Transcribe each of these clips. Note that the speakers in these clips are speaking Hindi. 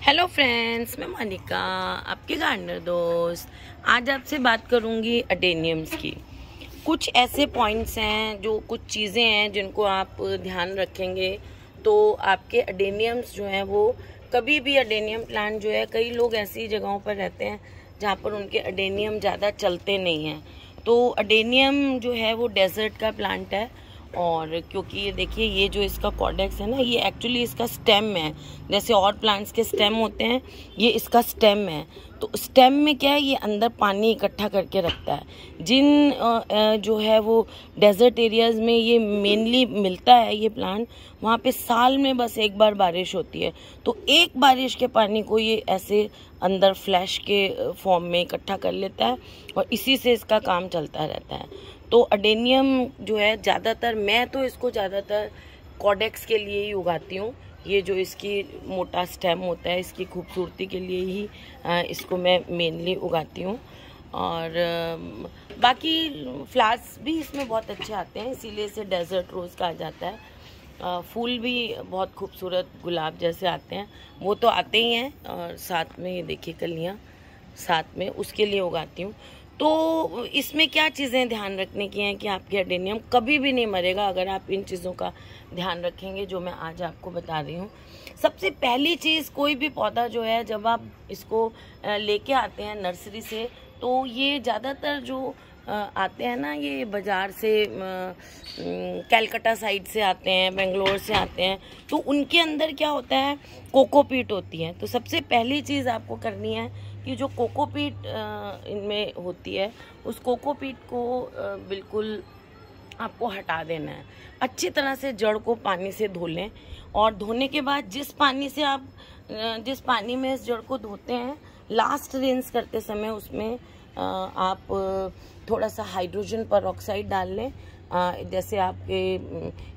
हेलो फ्रेंड्स, मैं मोनिका, आपकी गार्डनर दोस्त। आज आपसे बात करूंगी अडेनियम्स की। कुछ ऐसे पॉइंट्स हैं, जो कुछ चीज़ें हैं जिनको आप ध्यान रखेंगे तो आपके अडेनियम्स जो हैं वो कभी भी अडेनियम प्लांट जो है, कई लोग ऐसी जगहों पर रहते हैं जहाँ पर उनके अडेनियम ज़्यादा चलते नहीं हैं। तो अडेनियम जो है वो डेजर्ट का प्लांट है, और क्योंकि ये देखिए, ये जो इसका कॉर्डेक्स है ना, ये एक्चुअली इसका स्टेम है। जैसे और प्लांट्स के स्टेम होते हैं, ये इसका स्टेम है। तो स्टेम में क्या है, ये अंदर पानी इकट्ठा करके रखता है। जिन जो है वो डेजर्ट एरियाज में ये मेनली मिलता है ये प्लांट, वहाँ पे साल में बस एक बार बारिश होती है। तो एक बारिश के पानी को ये ऐसे अंदर फ्लैश के फॉर्म में इकट्ठा कर लेता है, और इसी से इसका काम चलता रहता है। तो अडेनियम जो है, ज़्यादातर मैं तो इसको ज़्यादातर कॉर्डेक्स के लिए ही उगाती हूँ। ये जो इसकी मोटा स्टेम होता है, इसकी खूबसूरती के लिए ही इसको मैं मेनली उगाती हूँ। और बाकी फ्लावर्स भी इसमें बहुत अच्छे आते हैं, इसीलिए इसे डेजर्ट रोज़ कहा जाता है। फूल भी बहुत खूबसूरत गुलाब जैसे आते हैं, वो तो आते ही हैं। और साथ में ये देखिए कलियाँ साथ में, उसके लिए उगाती हूँ। तो इसमें क्या चीज़ें ध्यान रखने की हैं कि आपके अडेनियम कभी भी नहीं मरेगा अगर आप इन चीज़ों का ध्यान रखेंगे, जो मैं आज आपको बता रही हूँ। सबसे पहली चीज़, कोई भी पौधा जो है, जब आप इसको लेके आते हैं नर्सरी से, तो ये ज़्यादातर जो आते हैं ना, ये बाज़ार से कैलकाटा साइड से आते हैं, बेंगलोर से आते हैं, तो उनके अंदर क्या होता है, कोकोपीट होती है। तो सबसे पहली चीज़ आपको करनी है कि जो कोकोपीट इनमें होती है, उस कोकोपीट को बिल्कुल आपको हटा देना है। अच्छी तरह से जड़ को पानी से धो लें, और धोने के बाद जिस पानी में इस जड़ को धोते हैं, लास्ट रिंस करते समय उसमें आप थोड़ा सा हाइड्रोजन परऑक्साइड डाल लें। जैसे आपके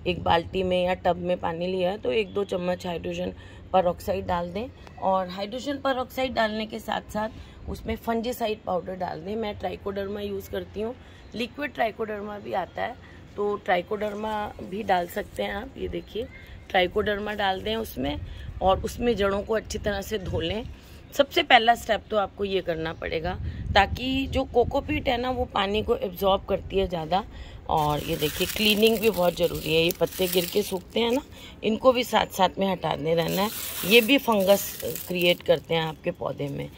एक बाल्टी में या टब में पानी लिया है, तो 1-2 चम्मच हाइड्रोजन परऑक्साइड डाल दें। और हाइड्रोजन परऑक्साइड डालने के साथ साथ उसमें फंजीसाइड पाउडर डाल दें। मैं ट्राइकोडर्मा यूज़ करती हूँ, लिक्विड ट्राइकोडर्मा भी आता है, तो ट्राइकोडर्मा भी डाल सकते हैं आप। ये देखिए, ट्राइकोडर्मा डाल दें उसमें, और उसमें जड़ों को अच्छी तरह से धो लें। सबसे पहला स्टेप तो आपको ये करना पड़ेगा, ताकि जो कोकोपीट है ना, वो पानी को एब्जॉर्ब करती है ज़्यादा। और ये देखिए, क्लीनिंग भी बहुत ज़रूरी है। ये पत्ते गिर के सूखते हैं ना, इनको भी साथ साथ में हटाने रहना है। ये भी फंगस क्रिएट करते हैं आपके पौधे में।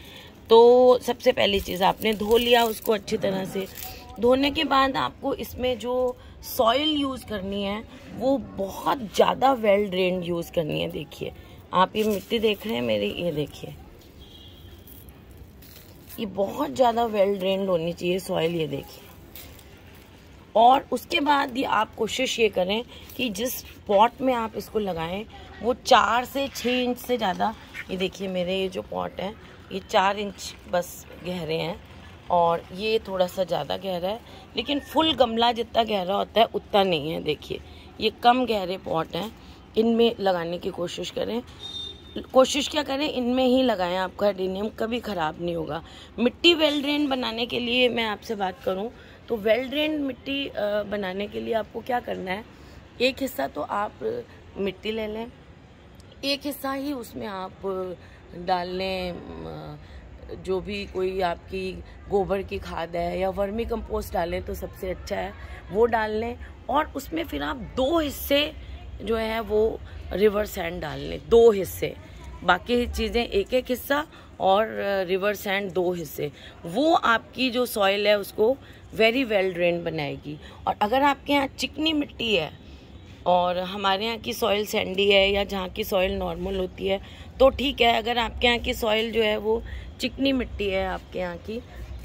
तो सबसे पहली चीज़, आपने धो लिया उसको अच्छी तरह से। धोने के बाद आपको इसमें जो सॉइल यूज़ करनी है, वो बहुत ज़्यादा वेल ड्रेन्ड यूज़ करनी है। देखिए, आप ये मिट्टी देख रहे हैं मेरी, ये देखिए, ये बहुत ज़्यादा वेल ड्रेन्ड होनी चाहिए सॉइल, ये देखिए। और उसके बाद ये आप कोशिश ये करें कि जिस पॉट में आप इसको लगाएं, वो 4 से 6 इंच से ज़्यादा, ये देखिए मेरे ये जो पॉट है, ये 4 इंच बस गहरे हैं, और ये थोड़ा सा ज़्यादा गहरा है। लेकिन फुल गमला जितना गहरा होता है उतना नहीं है। देखिए, ये कम गहरे पॉट हैं, इनमें लगाने की कोशिश करें। कोशिश क्या करें, इनमें ही लगाएं, आपका अडेनियम कभी ख़राब नहीं होगा। मिट्टी वेल ड्रेन बनाने के लिए मैं आपसे बात करूं, तो वेल ड्रेन मिट्टी बनाने के लिए आपको क्या करना है, एक हिस्सा तो आप मिट्टी ले लें, एक हिस्सा ही उसमें आप डाल लें जो भी कोई आपकी गोबर की खाद है, या वर्मी कंपोस्ट डालें तो सबसे अच्छा है, वो डाल लें। और उसमें फिर आप 2 हिस्से जो है वो रिवर सैंड डाल लें, 2 हिस्से, बाकी चीज़ें 1-1 हिस्सा, और रिवर सैंड 2 हिस्से। वो आपकी जो सॉइल है उसको वेरी वेल ड्रेन बनाएगी। और अगर आपके यहाँ चिकनी मिट्टी है, और हमारे यहाँ की सॉइल सैंडी है, या जहाँ की सॉइल नॉर्मल होती है, तो ठीक है। अगर आपके यहाँ की सॉइल जो है वो चिकनी मिट्टी है आपके यहाँ की,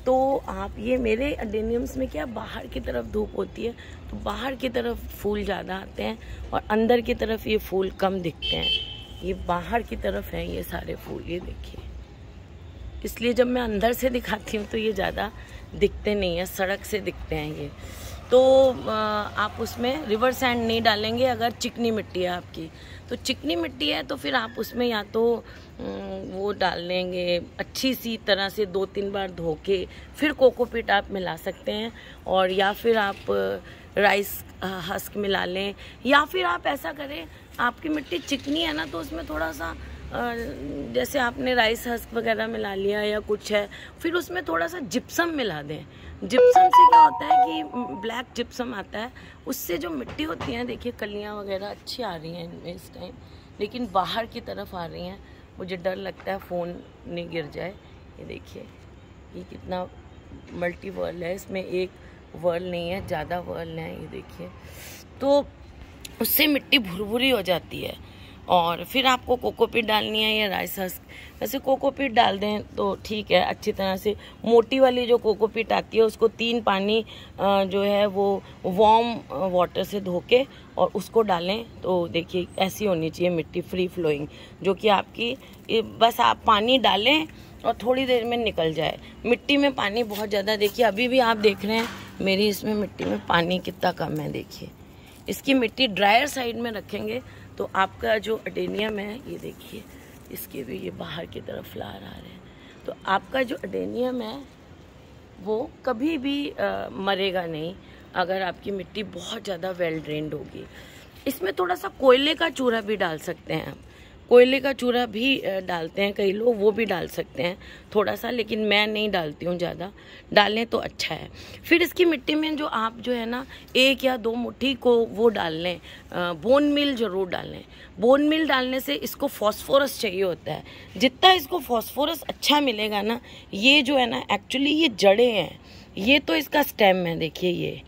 तो आप, ये मेरे अडेनियम्स में क्या, बाहर की तरफ धूप होती है, तो बाहर की तरफ फूल ज़्यादा आते हैं, और अंदर की तरफ ये फूल कम दिखते हैं। ये बाहर की तरफ हैं ये सारे फूल, ये देखिए। इसलिए जब मैं अंदर से दिखाती हूँ तो ये ज़्यादा दिखते नहीं हैं, सड़क से दिखते हैं ये। तो आप उसमें रिवर सैंड नहीं डालेंगे अगर चिकनी मिट्टी है आपकी। तो चिकनी मिट्टी है तो फिर आप उसमें या तो वो डाल लेंगे, अच्छी सी तरह से 2-3 बार धो के फिर कोकोपीट आप मिला सकते हैं, और या फिर आप राइस हस्क मिला लें, या फिर आप ऐसा करें, आपकी मिट्टी चिकनी है ना, तो उसमें थोड़ा सा जैसे आपने राइस हस्क वगैरह मिला लिया या कुछ है, फिर उसमें थोड़ा सा जिप्सम मिला दें। जिप्सम से क्या होता है कि ब्लैक जिप्सम आता है, उससे जो मिट्टी होती है, देखिए कलियां वगैरह अच्छी आ रही हैं इनमें इस टाइम, लेकिन बाहर की तरफ आ रही हैं। मुझे डर लगता है फ़ोन नहीं गिर जाए। ये देखिए ये कितना मल्टी वर्ल है, इसमें एक वर्ल नहीं है, ज़्यादा वर्ल हैं। ये देखिए, तो उससे मिट्टी भुरभुरी हो जाती है। और फिर आपको कोकोपीट डालनी है या राइस हस्क। वैसे कोकोपीट डाल दें तो ठीक है, अच्छी तरह से मोटी वाली जो कोकोपीट आती है उसको 3 पानी जो है वो वार्म वाटर से धो के और उसको डालें। तो देखिए ऐसी होनी चाहिए मिट्टी, फ्री फ्लोइंग, जो कि आपकी बस आप पानी डालें और थोड़ी देर में निकल जाए। मिट्टी में पानी बहुत ज़्यादा, देखिए अभी भी आप देख रहे हैं मेरी इसमें मिट्टी में पानी कितना कम है। देखिए इसकी मिट्टी ड्रायर साइड में रखेंगे तो आपका जो अडेनियम है, ये देखिए इसके भी ये बाहर की तरफ फ्लावर आ रहे हैं, तो आपका जो अडेनियम है वो कभी भी मरेगा नहीं अगर आपकी मिट्टी बहुत ज़्यादा वेल ड्रेन्ड होगी। इसमें थोड़ा सा कोयले का चूरा भी डाल सकते हैं हम, कोयले का चूरा भी डालते हैं कई लोग, वो भी डाल सकते हैं थोड़ा सा, लेकिन मैं नहीं डालती हूँ ज़्यादा। डालें तो अच्छा है। फिर इसकी मिट्टी में जो आप जो है ना 1 या 2 मुट्ठी को वो डाल लें, बोन मील ज़रूर डालें। बोन मील डालने से इसको फॉस्फोरस चाहिए होता है। जितना इसको फॉस्फोरस अच्छा मिलेगा ना, ये जो है ना एक्चुअली ये जड़ें हैं, ये तो इसका स्टेम है, देखिए ये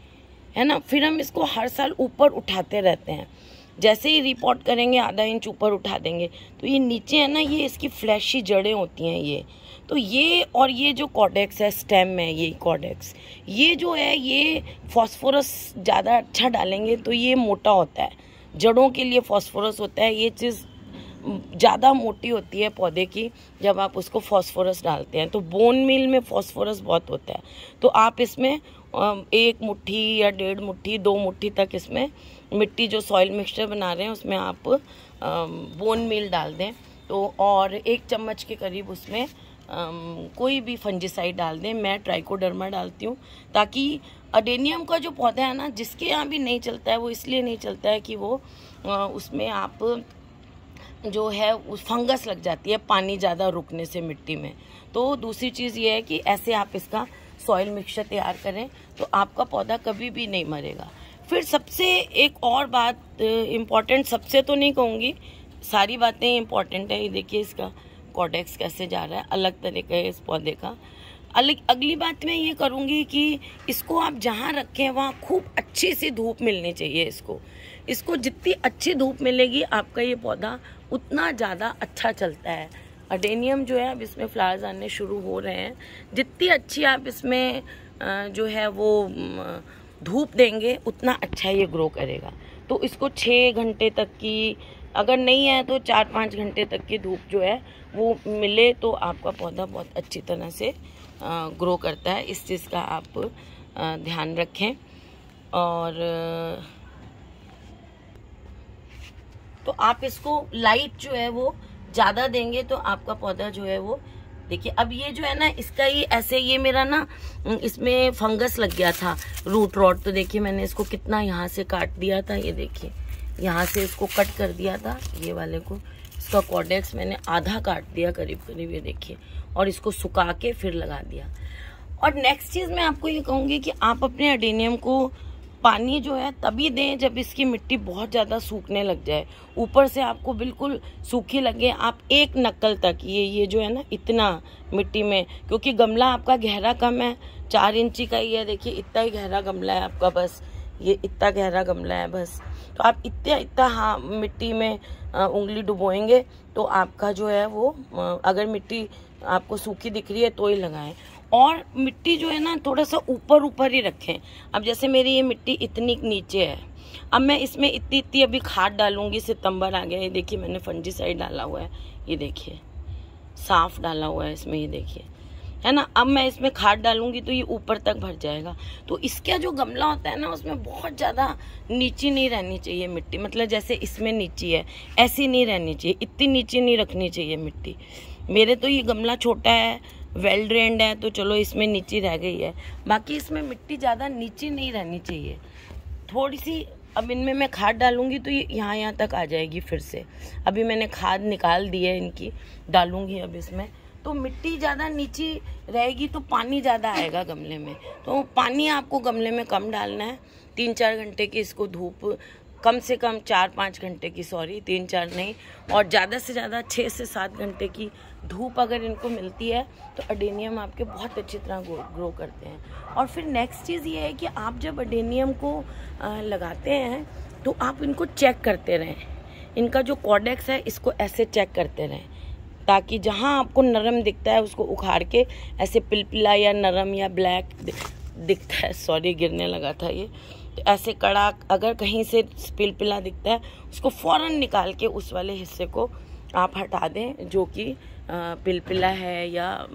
है ना। फिर हम इसको हर साल ऊपर उठाते रहते हैं, जैसे ही रिपोर्ट करेंगे आधा इंच ऊपर उठा देंगे तो ये नीचे है ना, ये इसकी फ्लैशी जड़ें होती हैं ये। तो ये और ये जो कॉर्डेक्स है, स्टेम है ये कॉर्डेक्स, ये जो है ये फॉस्फोरस ज़्यादा अच्छा डालेंगे तो ये मोटा होता है, जड़ों के लिए फॉस्फोरस होता है। ये चीज़ ज़्यादा मोटी होती है पौधे की जब आप उसको फॉस्फोरस डालते हैं। तो बोन मील में फॉस्फोरस बहुत होता है, तो आप इसमें 1 मुट्ठी या 1.5 मुट्ठी 2 मुट्ठी तक इसमें मिट्टी जो सॉइल मिक्सचर बना रहे हैं उसमें आप बोन मील डाल दें। तो और 1 चम्मच के करीब उसमें कोई भी फंजीसाइड डाल दें। मैं ट्राइकोडर्मा डालती हूँ, ताकि अडेनियम का जो पौधा है ना, जिसके यहाँ भी नहीं चलता है, वो इसलिए नहीं चलता है कि वो उसमें आप जो है उस फंगस लग जाती है पानी ज़्यादा रुकने से मिट्टी में। तो दूसरी चीज़ ये है कि ऐसे आप इसका सॉइल मिक्सचर तैयार करें तो आपका पौधा कभी भी नहीं मरेगा। फिर सबसे एक और बात इम्पॉर्टेंट, सबसे तो नहीं कहूँगी, सारी बातें इम्पॉर्टेंट है। ये देखिए इसका कॉर्डेक्स कैसे जा रहा है, अलग तरीके है इस पौधे का। अगली बात मैं ये करूँगी कि इसको आप जहाँ रखें वहाँ खूब अच्छी सी धूप मिलनी चाहिए इसको जितनी अच्छी धूप मिलेगी आपका ये पौधा उतना ज़्यादा अच्छा चलता है। अडेनियम जो है अब इसमें फ्लावर्स आने शुरू हो रहे हैं, जितनी अच्छी आप इसमें जो है वो धूप देंगे उतना अच्छा ये ग्रो करेगा। तो इसको 6 घंटे तक की, अगर नहीं है तो 4-5 घंटे तक की धूप जो है वो मिले तो आपका पौधा बहुत अच्छी तरह से ग्रो करता है। इस चीज़ का आप ध्यान रखें। और तो आप इसको लाइट जो है वो ज़्यादा देंगे तो आपका पौधा जो है वो, देखिए अब ये जो है ना इसका ये ऐसे, ये मेरा ना इसमें फंगस लग गया था रूट रॉट, तो देखिए मैंने इसको कितना यहाँ से काट दिया था। ये देखिए यहाँ से इसको कट कर दिया था, ये वाले को, इसका कॉर्डेक्स मैंने आधा काट दिया करीब करीब, ये देखिए, और इसको सुखा के फिर लगा दिया। और नेक्स्ट चीज़ मैं आपको ये कहूँगी कि आप अपने अडेनियम को पानी जो है तभी दें जब इसकी मिट्टी बहुत ज़्यादा सूखने लग जाए। ऊपर से आपको बिल्कुल सूखी लगे, आप 1 नक्कल तक ये जो है ना इतना मिट्टी में, क्योंकि गमला आपका गहरा कम है, 4 इंची का ही है, देखिए इतना ही गहरा गमला है आपका, बस ये इतना गहरा गमला है बस। तो आप इतना हाँ मिट्टी में उंगली डुबोएंगे तो आपका जो है वो, अगर मिट्टी आपको सूखी दिख रही है तो ही लगाएं। और मिट्टी जो है ना थोड़ा सा ऊपर ही रखें। अब जैसे मेरी ये मिट्टी इतनी नीचे है, अब मैं इसमें इतनी अभी खाद डालूंगी, सितंबर आ गया, ये देखिए मैंने फंजीसाइड डाला हुआ है, ये देखिए साफ डाला हुआ है इसमें, ये देखिए है ना। अब मैं इसमें खाद डालूंगी तो ये ऊपर तक भर जाएगा। तो इसका जो गमला होता है ना उसमें बहुत ज़्यादा नीची नहीं रहनी चाहिए मिट्टी, मतलब जैसे इसमें नीची है ऐसी नहीं रहनी चाहिए, इतनी नीची नहीं रखनी चाहिए मिट्टी। मेरे तो ये गमला छोटा है, वेल ड्रेन्ड है, तो चलो इसमें नीची रह गई है, बाकी इसमें मिट्टी ज़्यादा नीची नहीं रहनी चाहिए, थोड़ी सी अब इनमें मैं खाद डालूंगी तो ये यहाँ तक आ जाएगी फिर से। अभी मैंने खाद निकाल दी है इनकी, डालूंगी अब इसमें। तो मिट्टी ज़्यादा नीचे रहेगी तो पानी ज़्यादा आएगा गमले में, तो पानी आपको गमले में कम डालना है। 3-4 घंटे की इसको धूप, कम से कम 4-5 घंटे की, 3-4 नहीं, और ज़्यादा से ज़्यादा 6 से 7 घंटे की धूप अगर इनको मिलती है तो अडेनियम आपके बहुत अच्छी तरह ग्रो करते हैं। और फिर नेक्स्ट चीज़ ये है कि आप जब अडेनियम को लगाते हैं तो आप इनको चेक करते रहें। इनका जो कॉर्डेक्स है इसको ऐसे चेक करते रहें, ताकि जहाँ आपको नरम दिखता है उसको उखाड़ के ऐसे पिलपिला या नरम या ब्लैक दिखता है, सॉरी गिरने लगा था ये, तो ऐसे कड़ा अगर कहीं से पिलपिला दिखता है उसको फ़ौरन निकाल के उस वाले हिस्से को आप हटा दें जो कि पिलपिला है या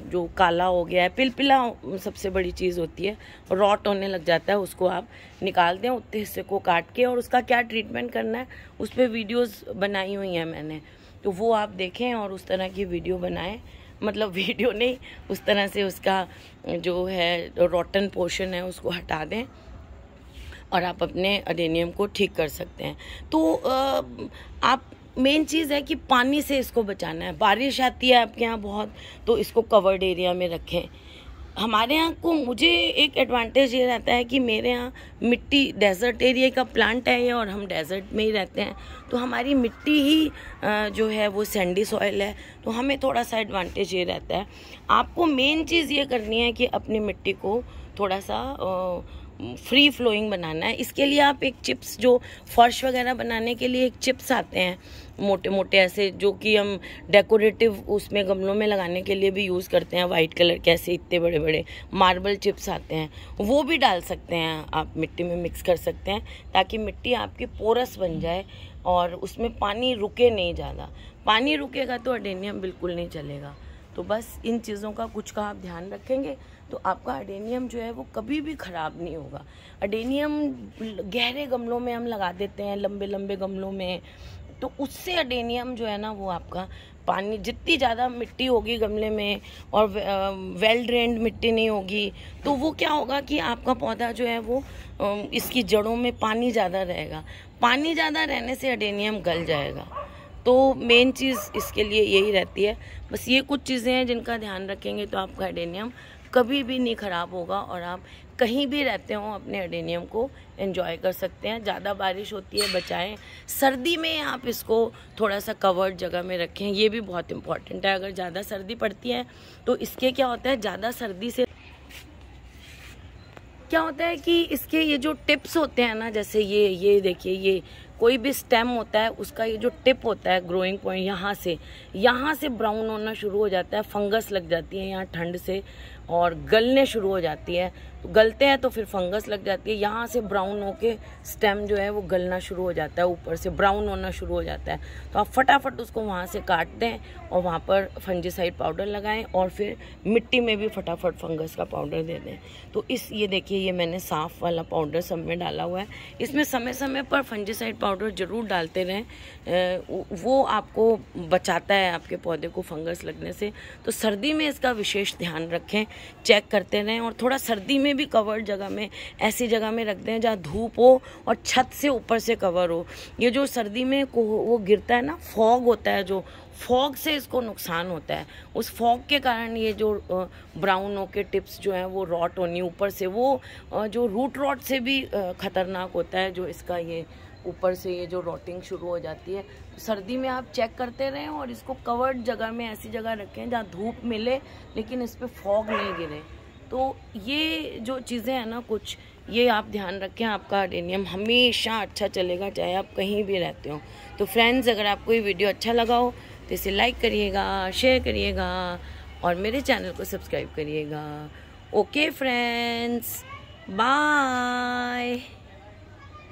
जो काला हो गया है। पिलपिला सबसे बड़ी चीज़ होती है, रॉट होने लग जाता है, उसको आप निकाल दें उतने हिस्से को काट के। और उसका क्या ट्रीटमेंट करना है उस पर वीडियोज़ बनाई हुई हैं मैंने, तो वो आप देखें और उस तरह की वीडियो बनाएं, मतलब वीडियो नहीं, उस तरह से उसका जो है रॉटन पोर्शन है उसको हटा दें और आप अपने अडेनियम को ठीक कर सकते हैं। तो आप मेन चीज़ है कि पानी से इसको बचाना है। बारिश आती है आपके यहाँ बहुत, तो इसको कवर्ड एरिया में रखें। हमारे यहाँ को मुझे एक एडवांटेज ये रहता है कि मेरे यहाँ मिट्टी डेजर्ट एरिया का प्लांट है ये, और हम डेजर्ट में ही रहते हैं, तो हमारी मिट्टी ही जो है वो सैंडी सॉइल है, तो हमें थोड़ा सा एडवांटेज ये रहता है। आपको मेन चीज़ ये करनी है कि अपनी मिट्टी को थोड़ा सा फ्री फ्लोइंग बनाना है। इसके लिए आप एक चिप्स, जो फर्श वगैरह बनाने के लिए एक चिप्स आते हैं मोटे मोटे ऐसे, जो कि हम डेकोरेटिव उसमें गमलों में लगाने के लिए भी यूज़ करते हैं, वाइट कलर के ऐसे इतने बड़े बड़े मार्बल चिप्स आते हैं, वो भी डाल सकते हैं आप, मिट्टी में मिक्स कर सकते हैं ताकि मिट्टी आपकी पोरस बन जाए और उसमें पानी रुके नहीं ज़्यादा। पानी रुकेगा तो अडेनियम बिल्कुल नहीं चलेगा। तो बस इन चीज़ों का कुछ का आप ध्यान रखेंगे तो आपका अडेनियम जो है वो कभी भी ख़राब नहीं होगा। अडेनियम गहरे गमलों में हम लगा देते हैं, लंबे लंबे गमलों में, तो उससे अडेनियम जो है ना वो आपका पानी, जितनी ज़्यादा मिट्टी होगी गमले में और वेल ड्रेन्ड मिट्टी नहीं होगी तो वो क्या होगा कि आपका पौधा जो है वो इसकी जड़ों में पानी ज़्यादा रहेगा। पानी ज़्यादा रहने से अडेनियम गल जाएगा। तो मेन चीज़ इसके लिए यही रहती है। बस ये कुछ चीज़ें हैं जिनका ध्यान रखेंगे तो आपका अडेनियम कभी भी नहीं ख़राब होगा और आप कहीं भी रहते हो अपने अडेनियम को एंजॉय कर सकते हैं। ज़्यादा बारिश होती है बचाएं, सर्दी में आप इसको थोड़ा सा कवर्ड जगह में रखें, ये भी बहुत इम्पॉर्टेंट है। अगर ज़्यादा सर्दी पड़ती है तो इसके क्या होता है, ज़्यादा सर्दी से क्या होता है कि इसके ये जो टिप्स होते हैं ना, जैसे ये देखिए, ये कोई भी स्टेम होता है उसका ये जो टिप होता है ग्रोइंग पॉइंट, यहाँ से ब्राउन होना शुरू हो जाता है, फंगस लग जाती है यहाँ ठंड से और गलने शुरू हो जाती है। तो गलते हैं तो फिर फंगस लग जाती है, यहाँ से ब्राउन होके स्टेम जो है वो गलना शुरू हो जाता है, ऊपर से ब्राउन होना शुरू हो जाता है। तो आप फटाफट उसको वहाँ से काट दें और वहाँ पर फंजीसाइड पाउडर लगाएं और फिर मिट्टी में भी फटाफट फंगस का पाउडर दे दें। तो ये देखिए, ये मैंने साफ़ वाला पाउडर सब में डाला हुआ है। इसमें समय समय पर फंजीसाइड पाउडर ज़रूर डालते रहें, वो आपको बचाता है आपके पौधे को फंगस लगने से। तो सर्दी में इसका विशेष ध्यान रखें, चेक करते रहें और थोड़ा सर्दी में भी कवर्ड जगह में, ऐसी जगह में रख दें जहाँ धूप हो और छत से ऊपर से कवर हो। ये जो सर्दी में वो गिरता है ना, फॉग होता है, जो फॉग से इसको नुकसान होता है, उस फॉग के कारण ये जो ब्राउन होके टिप्स जो हैं वो रॉट होनी, ऊपर से वो जो रूट रॉट से भी खतरनाक होता है, जो इसका ये ऊपर से ये जो रॉटिंग शुरू हो जाती है। सर्दी में आप चेक करते रहें और इसको कवर्ड जगह में, ऐसी जगह रखें जहाँ धूप मिले लेकिन इस पर फॉग नहीं गिरे। तो ये जो चीज़ें हैं ना कुछ, ये आप ध्यान रखें, आपका अडेनियम हमेशा अच्छा चलेगा चाहे आप कहीं भी रहते हो। तो फ्रेंड्स, अगर आपको ये वीडियो अच्छा लगा हो तो इसे लाइक करिएगा, शेयर करिएगा और मेरे चैनल को सब्सक्राइब करिएगा। Okay friends, bye.